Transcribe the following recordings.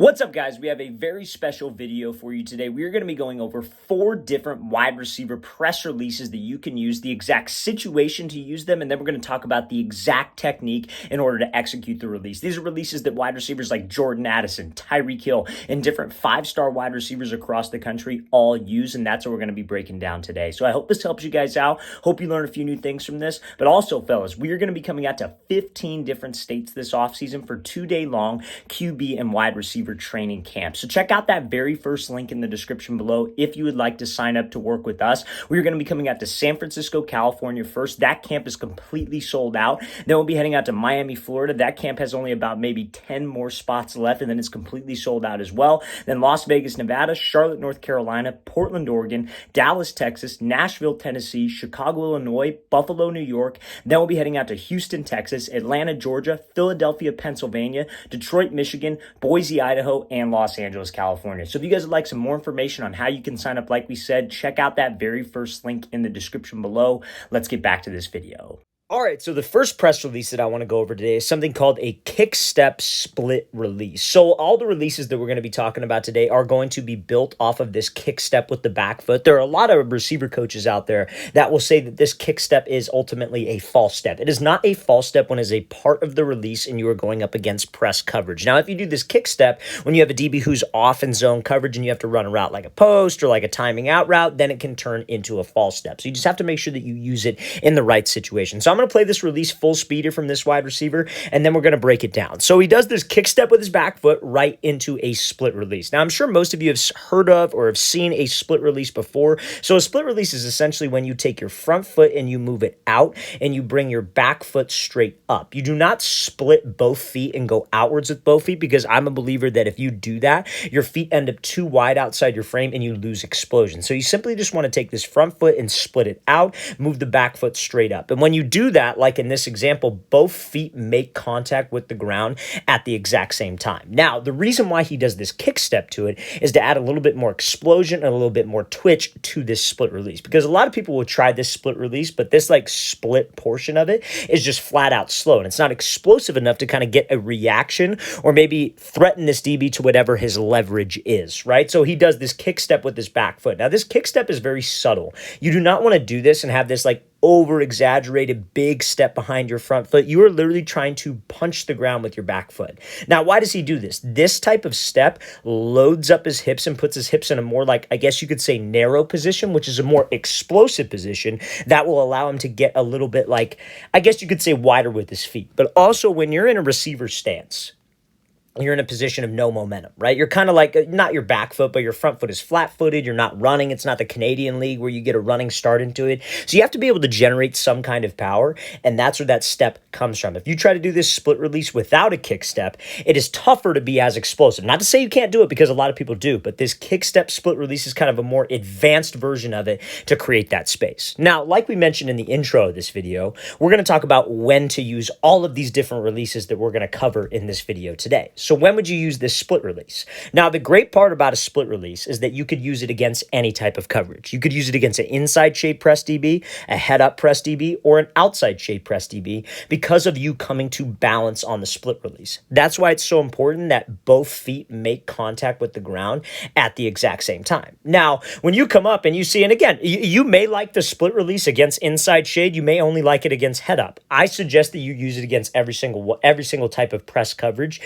What's up, guys? We have a very special video for you today. We are going to be going over 4 different wide receiver press releases that you can use, the exact situation to use them, and then we're going to talk about the exact technique in order to execute the release. These are releases that wide receivers like Jordan Addison, Tyreek Hill, and different 5-star wide receivers across the country all use, and that's what we're going to be breaking down today. So I hope this helps you guys out. Hope you learn a few new things from this. But also, fellas, we are going to be coming out to 15 different states this offseason for 2-day long QB and wide receiver training camp. So check out that very first link in the description below if you would like to sign up to work with us. We're going to be coming out to San Francisco, California first. That camp is completely sold out. Then we'll be heading out to Miami, Florida. That camp has only about maybe 10 more spots left, and then it's completely sold out as well. Then Las Vegas, Nevada, Charlotte, North Carolina, Portland, Oregon, Dallas, Texas, Nashville, Tennessee, Chicago, Illinois, Buffalo, New York. Then we'll be heading out to Houston, Texas, Atlanta, Georgia, Philadelphia, Pennsylvania, Detroit, Michigan, Boise, Idaho, and Los Angeles, California. So if you guys would like some more information on how you can sign up, like we said, check out that very first link in the description below. Let's get back to this video. All right, so the first press release that I want to go over today is something called a kick step split release. So all the releases that we're going to be talking about today are going to be built off of this kick step with the back foot. There are a lot of receiver coaches out there that will say that this kick step is ultimately a false step. It is not a false step when it is a part of the release and you are going up against press coverage. Now, if you do this kick step when you have a DB who's off in zone coverage and you have to run a route like a post or like a timing out route, then it can turn into a false step. So you just have to make sure that you use it in the right situation. So I'm going to play this release full speed here from this wide receiver, and then we're going to break it down. So he does this kick step with his back foot right into a split release. Now, I'm sure most of you have heard of or have seen a split release before. So a split release is essentially when you take your front foot and you move it out and you bring your back foot straight up. You do not split both feet and go outwards with both feet, because I'm a believer that if you do that, your feet end up too wide outside your frame and you lose explosion. So you simply just want to take this front foot and split it out, move the back foot straight up. And when you do that, like in this example, both feet make contact with the ground at the exact same time. Now, the reason why he does this kick step to it is to add a little bit more explosion and a little bit more twitch to this split release, because a lot of people will try this split release, but this like split portion of it is just flat out slow, and it's not explosive enough to kind of get a reaction or maybe threaten this DB to whatever his leverage is, right? So he does this kick step with his back foot. Now, this kick step is very subtle. You do not want to do this and have this like over-exaggerated big step behind your front foot. You are literally trying to punch the ground with your back foot. Now, why does he do this? This type of step loads up his hips and puts his hips in a more, like, I guess you could say, narrow position, which is a more explosive position that will allow him to get a little bit, like, I guess you could say, wider with his feet. But also, when you're in a receiver stance, you're in a position of no momentum, right? You're kind of like, not your back foot, but your front foot is flat-footed. You're not running. It's not the Canadian League where you get a running start into it. So you have to be able to generate some kind of power, and that's where that step comes from. If you try to do this split release without a kick step, it is tougher to be as explosive. Not to say you can't do it, because a lot of people do, but this kick step split release is kind of a more advanced version of it to create that space. Now, like we mentioned in the intro of this video, we're going to talk about when to use all of these different releases that we're going to cover in this video today. So when would you use this split release? Now, the great part about a split release is that you could use it against any type of coverage. You could use it against an inside shade press DB, a head up press DB, or an outside shade press DB because of you coming to balance on the split release. That's why it's so important that both feet make contact with the ground at the exact same time. Now, when you come up and you see, and again, you may like the split release against inside shade. You may only like it against head up. I suggest that you use it against every single type of press coverage,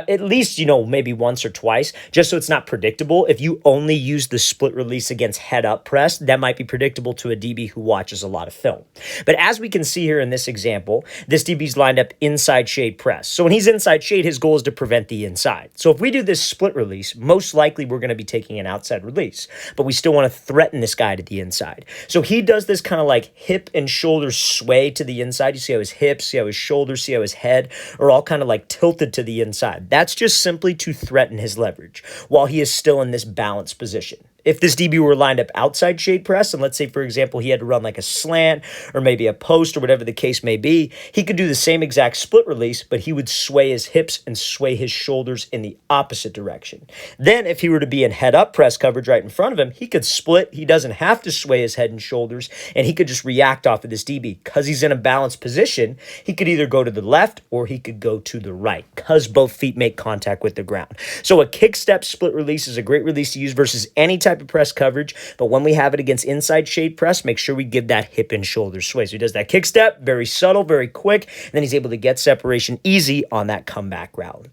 at least, maybe once or twice, just so it's not predictable. If you only use the split release against head up press, that might be predictable to a DB who watches a lot of film. But as we can see here in this example, this DB's lined up inside shade press. So when he's inside shade, his goal is to prevent the inside. So if we do this split release, most likely we're going to be taking an outside release, but we still want to threaten this guy to the inside. So he does this kind of like hip and shoulder sway to the inside. You see how his hips, see how his shoulders, see how his head are all kind of like tilted to the inside. That's just simply to threaten his leverage while he is still in this balanced position. If this DB were lined up outside shade press, and let's say, for example, he had to run like a slant or maybe a post or whatever the case may be, he could do the same exact split release, but he would sway his hips and sway his shoulders in the opposite direction. Then if he were to be in head up press coverage right in front of him, he could split. He doesn't have to sway his head and shoulders, and he could just react off of this DB. Because he's in a balanced position, he could either go to the left or he could go to the right because both feet make contact with the ground. So a kick step split release is a great release to use versus any type of press coverage, but when we have it against inside shade press, make sure we give that hip and shoulder sway. So he does that kick step, very subtle, very quick, and then he's able to get separation easy on that comeback route.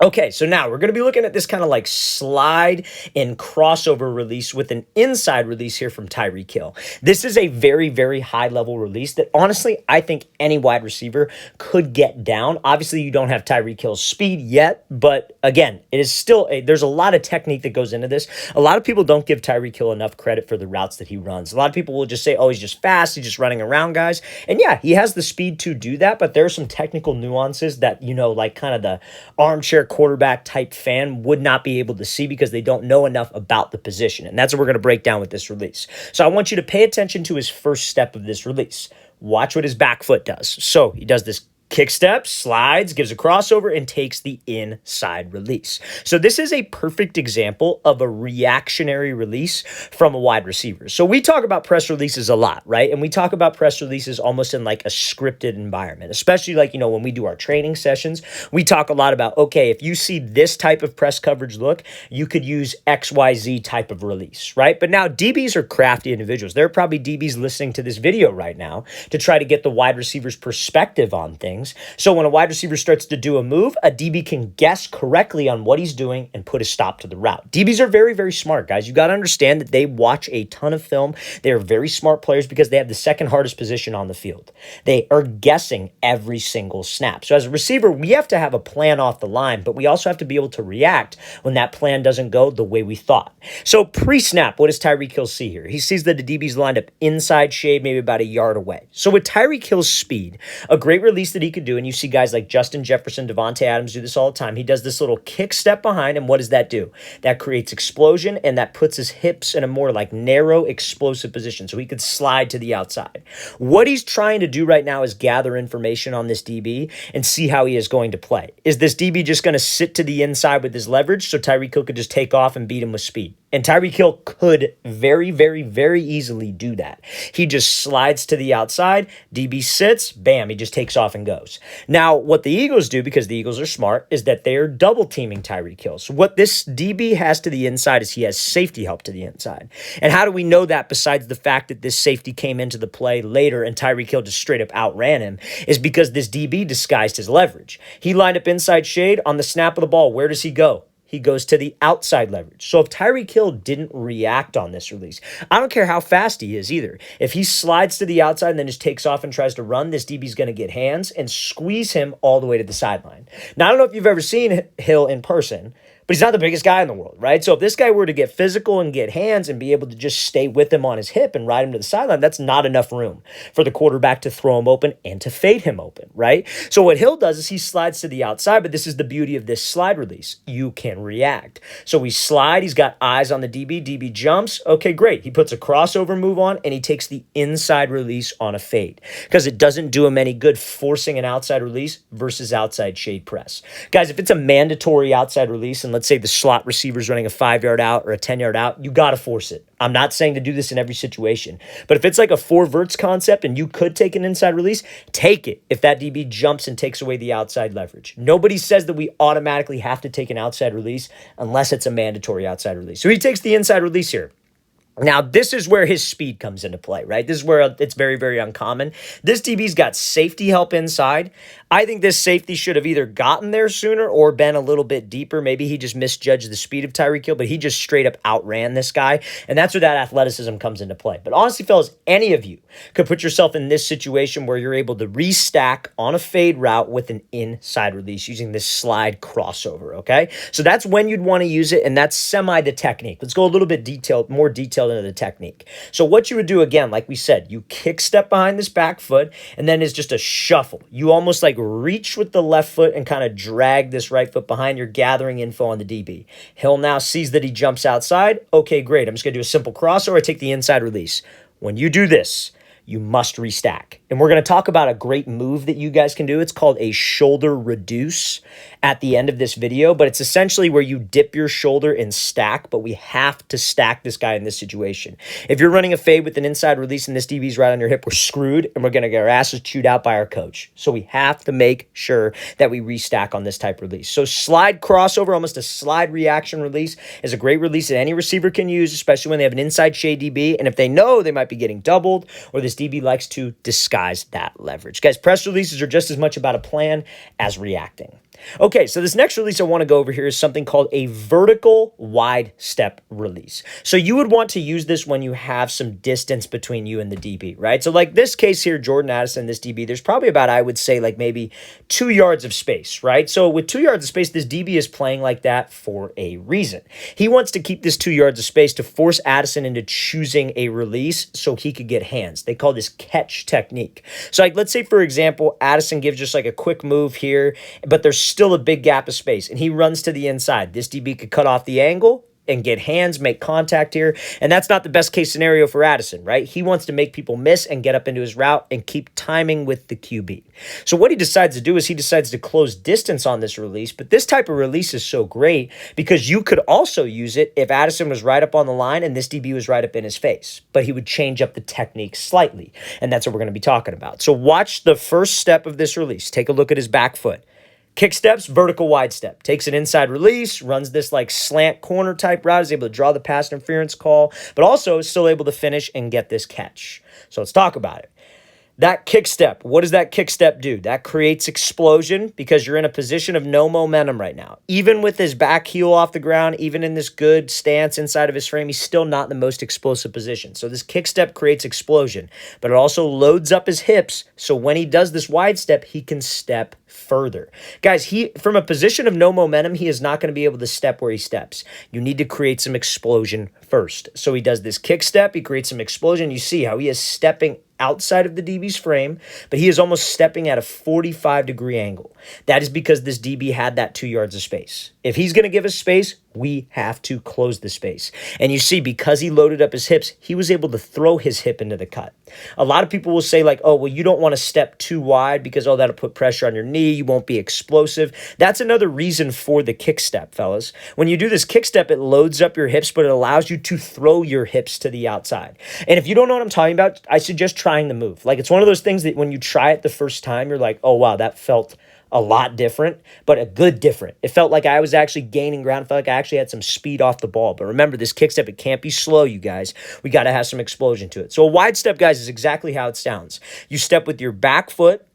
Okay, so now we're going to be looking at this kind of like slide and crossover release with an inside release here from Tyreek Hill. This is a very, very high level release that honestly, I think any wide receiver could get down. Obviously, you don't have Tyreek Hill's speed yet, but again, it is still there's a lot of technique that goes into this. A lot of people don't give Tyreek Hill enough credit for the routes that he runs. A lot of people will just say, oh, he's just fast, he's just running around guys. And yeah, he has the speed to do that, but there are some technical nuances that, you know, like kind of the armchair quarterback type fan would not be able to see because they don't know enough about the position. And that's what we're going to break down with this release. So I want you to pay attention to his first step of this release. Watch what his back foot does. So he does this kick step, slides, gives a crossover, and takes the inside release. So this is a perfect example of a reactionary release from a wide receiver. So we talk about press releases a lot, right? And we talk about press releases almost in like a scripted environment, especially like, you know, when we do our training sessions, we talk a lot about, okay, if you see this type of press coverage look, you could use XYZ type of release, right? But now DBs are crafty individuals. There are probably DBs listening to this video right now to try to get the wide receiver's perspective on things. So when a wide receiver starts to do a move, a DB can guess correctly on what he's doing and put a stop to the route. DBs are very, very smart, guys. You got to understand that they watch a ton of film. They are very smart players because they have the second hardest position on the field. They are guessing every single snap. So as a receiver, we have to have a plan off the line, but we also have to be able to react when that plan doesn't go the way we thought. So pre-snap, what does Tyreek Hill see here? He sees that the DB's lined up inside shade, maybe about a yard away. So with Tyreek Hill's speed, a great release that he could do, and you see guys like Justin Jefferson, Devontae Adams do this all the time. He does this little kick step behind, and what does that do? That creates explosion, and that puts his hips in a more like narrow, explosive position, so he could slide to the outside. What he's trying to do right now is gather information on this DB and see how he is going to play. Is this DB just going to sit to the inside with his leverage so Tyreek Hill could just take off and beat him with speed? And Tyreek Hill could very, very, very easily do that. He just slides to the outside, DB sits, bam, he just takes off and goes. Now, what the Eagles do, because the Eagles are smart, is that they are double teaming Tyreek Hill. So what this DB has to the inside is he has safety help to the inside. And how do we know that besides the fact that this safety came into the play later and Tyreek Hill just straight up outran him, is because this DB disguised his leverage. He lined up inside shade on the snap of the ball. Where does he go? He goes to the outside leverage. So if Tyreek Hill didn't react on this release, I don't care how fast he is either. If he slides to the outside and then just takes off and tries to run, this DB's going to get hands and squeeze him all the way to the sideline. Now, I don't know if you've ever seen Hill in person, but he's not the biggest guy in the world, right? So if this guy were to get physical and get hands and be able to just stay with him on his hip and ride him to the sideline, that's not enough room for the quarterback to throw him open and to fade him open, right? So what Hill does is he slides to the outside, but this is the beauty of this slide release. You can react. So we slide, he's got eyes on the DB, DB jumps, okay, great. He puts a crossover move on and he takes the inside release on a fade because it doesn't do him any good forcing an outside release versus outside shade press. Guys, if it's a mandatory outside release and let's say the slot receiver's running a 5-yard out or a 10-yard out, you got to force it. I'm not saying to do this in every situation, but if it's like a 4 verts concept and you could take an inside release, take it if that DB jumps and takes away the outside leverage. Nobody says that we automatically have to take an outside release unless it's a mandatory outside release. So he takes the inside release here. Now, this is where his speed comes into play, right? This is where it's very, very uncommon. This DB's got safety help inside. I think this safety should have either gotten there sooner or been a little bit deeper. Maybe he just misjudged the speed of Tyreek Hill, but he just straight up outran this guy. And that's where that athleticism comes into play. But honestly, fellas, any of you could put yourself in this situation where you're able to restack on a fade route with an inside release using this slide crossover, okay? So that's when you'd want to use it, and that's semi the technique. Let's go a little bit more detailed detailed into the technique. So what you would do again, like we said, you kick step behind this back foot, and then it's just a shuffle. You almost like reach with the left foot and kind of drag this right foot behind. You're gathering info on the DB. He'll now sees that he jumps outside. Okay, great. I'm just going to do a simple crossover. I take the inside release. When you do this, you must restack. And we're going to talk about a great move that you guys can do. It's called a shoulder reduce at the end of this video, but it's essentially where you dip your shoulder and stack, but we have to stack this guy in this situation. If you're running a fade with an inside release and this DB's right on your hip, we're screwed and we're going to get our asses chewed out by our coach. So we have to make sure that we restack on this type of release. So slide crossover, almost a slide reaction release, is a great release that any receiver can use, especially when they have an inside shade DB. And if they know they might be getting doubled or this DB likes to disguise that leverage. Guys, press releases are just as much about a plan as reacting. Okay, so this next release I want to go over here is something called a vertical wide step release. So you would want to use this when you have some distance between you and the DB, right? So like this case here, Jordan Addison, this DB, there's probably about, I would say, like maybe 2 yards of space, right? So with 2 yards of space, this DB is playing like that for a reason. He wants to keep this 2 yards of space to force Addison into choosing a release so he could get hands. They call this catch technique. So like, let's say, for example, Addison gives just like a quick move here, but there's still a big gap of space, and he runs to the inside. This DB could cut off the angle and get hands, make contact here, and that's not the best case scenario for Addison, right? He wants to make people miss and get up into his route and keep timing with the QB. So what he decides to do is he decides to close distance on this release, but this type of release is so great because you could also use it if Addison was right up on the line and this DB was right up in his face, but he would change up the technique slightly, and that's what we're going to be talking about. So watch the first step of this release. Take a look at his back foot. Kick steps, vertical wide step. Takes an inside release, runs this like slant corner type route, is able to draw the pass interference call, but also is still able to finish and get this catch. So let's talk about it. That kick step, what does that kick step do? That creates explosion because you're in a position of no momentum right now. Even with his back heel off the ground, even in this good stance inside of his frame, he's still not in the most explosive position. So this kick step creates explosion, but it also loads up his hips. So when he does this wide step, he can step further. Guys, from a position of no momentum, he is not going to be able to step where he steps. You need to create some explosion first. So he does this kick step, he creates some explosion. You see how he is stepping outside of the DB's frame, but he is almost stepping at a 45-degree angle. That is because this DB had that 2 yards of space. If he's going to give us space, we have to close the space. And you see, because he loaded up his hips, he was able to throw his hip into the cut. A lot of people will say like, oh, well, you don't want to step too wide because, oh, that'll put pressure on your knee. You won't be explosive. That's another reason for the kick step, fellas. When you do this kick step, it loads up your hips, but it allows you to throw your hips to the outside. And if you don't know what I'm talking about, I suggest trying the move. Like, it's one of those things that when you try it the first time, you're like, oh, wow, that felt a lot different, but a good different. It felt like I was actually gaining ground. It felt like I actually had some speed off the ball. But remember, this kick step, it can't be slow, you guys. We got to have some explosion to it. So a wide step, guys, is exactly how it sounds. You step with your back foot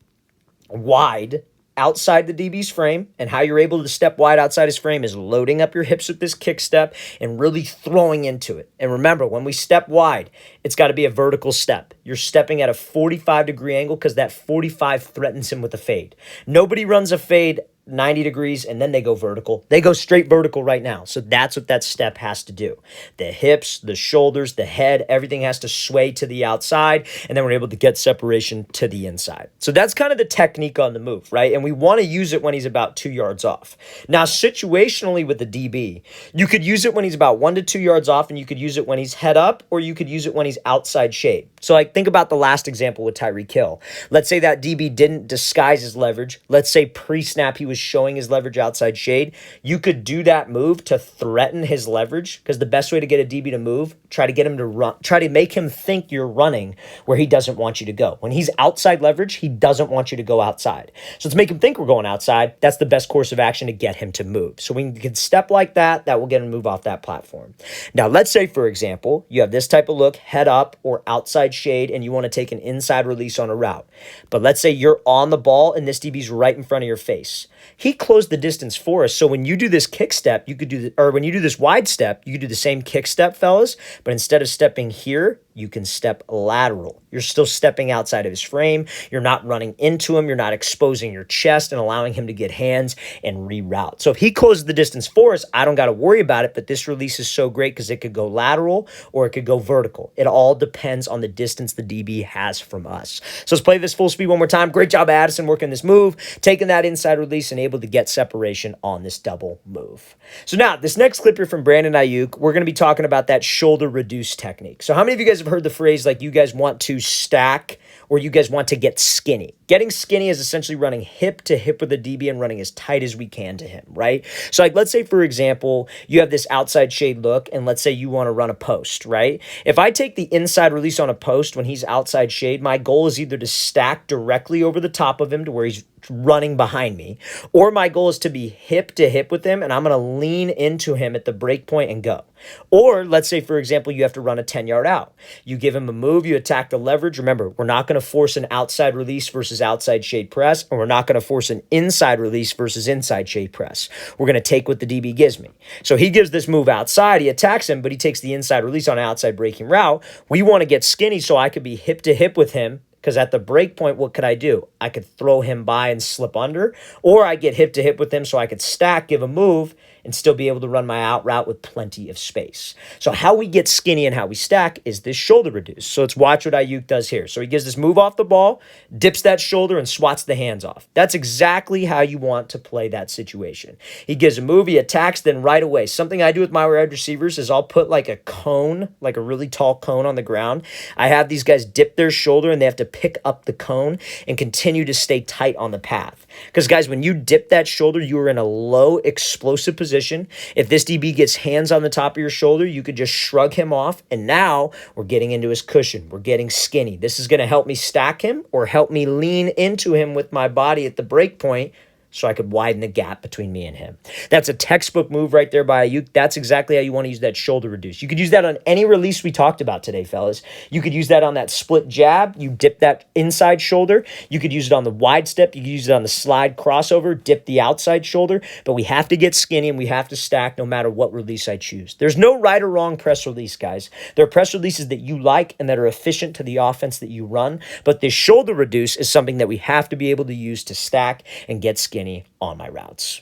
wide outside the DB's frame, and how you're able to step wide outside his frame is loading up your hips with this kick step and really throwing into it. And remember, when we step wide, it's got to be a vertical step. You're stepping at a 45-degree angle because that 45 threatens him with a fade. Nobody runs a fade 90 degrees and then they go vertical. They go straight vertical right now. So that's what that step has to do. The hips, the shoulders, the head, everything has to sway to the outside, and then we're able to get separation to the inside. So that's kind of the technique on the move, right? And we want to use it when he's about 2 yards off. Now, situationally with the DB, you could use it when he's about 1 to 2 yards off, and you could use it when he's head up, or you could use it when he's outside shade. So like, think about the last example with Tyreek Hill. Let's say that DB didn't disguise his leverage. Let's say pre-snap he was showing his leverage outside shade. You could do that move to threaten his leverage, because the best way to get a DB to move, try to get him to run, try to make him think you're running where he doesn't want you to go. When he's outside leverage, he doesn't want you to go outside. So let's make him think we're going outside. That's the best course of action to get him to move. So we can step like that. That will get him to move off that platform. Now, let's say, for example, you have this type of look, head up or outside shade, and you want to take an inside release on a route. But let's say you're on the ball and this DB's right in front of your face. He closed the distance for us. So when you do this kick step, you could do or when you do this wide step, you could do the same kick step, fellas, but instead of stepping here, you can step lateral. You're still stepping outside of his frame. You're not running into him. You're not exposing your chest and allowing him to get hands and reroute. So if he closes the distance for us, I don't got to worry about it, but this release is so great because it could go lateral or it could go vertical. It all depends on the distance the DB has from us. So let's play this full speed one more time. Great job, Addison, working this move, taking that inside release and able to get separation on this double move. So now this next clip here from Brandon Ayuk, we're going to be talking about that shoulder reduce technique. So how many of you guys have heard the phrase like you guys want to stack or you guys want to get skinny? Getting skinny is essentially running hip to hip with the DB and running as tight as we can to him, right? So like let's say, for example, you have this outside shade look and let's say you want to run a post, right? If I take the inside release on a post when he's outside shade, my goal is either to stack directly over the top of him to where he's running behind me, or my goal is to be hip to hip with him and I'm going to lean into him at the break point and go. Or let's say, for example, you have to run a 10-yard out. You give him a move, you attack the leverage. Remember, we're not going to force an outside release versus outside shade press, and we're not going to force an inside release versus inside shade press. We're going to take what the DB gives me. So he gives this move outside, he attacks him, but he takes the inside release on an outside breaking route. We want to get skinny so I could be hip to hip with him. Because at the break point, what could I do? I could throw him by and slip under, or I get hip to hip with him so I could stack, give a move, and still be able to run my out route with plenty of space. So how we get skinny and how we stack is this shoulder reduce. So let's watch what Ayuk does here. So he gives this move off the ball, dips that shoulder, and swats the hands off. That's exactly how you want to play that situation. He gives a move, he attacks, then right away. Something I do with my wide receivers is I'll put like a cone, like a really tall cone on the ground. I have these guys dip their shoulder and they have to pick up the cone and continue to stay tight on the path. Because guys, when you dip that shoulder, you are in a low explosive position. If this DB gets hands on the top of your shoulder, you could just shrug him off. And now we're getting into his cushion. We're getting skinny. This is going to help me stack him or help me lean into him with my body at the break point so I could widen the gap between me and him. That's a textbook move right there by Ayuk. That's exactly how you want to use that shoulder reduce. You could use that on any release we talked about today, fellas. You could use that on that split jab. You dip that inside shoulder. You could use it on the wide step. You could use it on the slide crossover, dip the outside shoulder. But we have to get skinny and we have to stack no matter what release I choose. There's no right or wrong press release, guys. There are press releases that you like and that are efficient to the offense that you run. But this shoulder reduce is something that we have to be able to use to stack and get skinny on my routes.